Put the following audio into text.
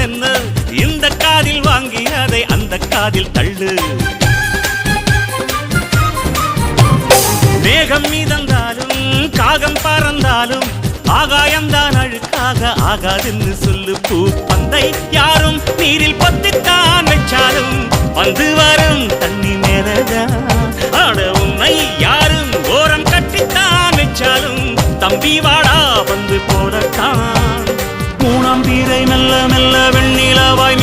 என்ன இந்த காதில் வாங்கி அதை அந்த காதில் தள்ளு. மேகம் மீதந்தாலும் காகம் பறந்தாலும் ஆகாயம்தான் அழுக்காக ஆகாதுன்னு சொல்லு. பூ பந்தை யாரும் நீரில் பத்தித்தான் வச்சாலும் வந்து வரும் தண்ணி மேலதான். ஆட உன்னை யாரும் ஓரம் கட்டித்தான் வச்சாலும் தம்பி வாடா வந்து போடத்தான். மூணாம் பீரை மெல்ல மெல்ல வெண்ணிலவாய்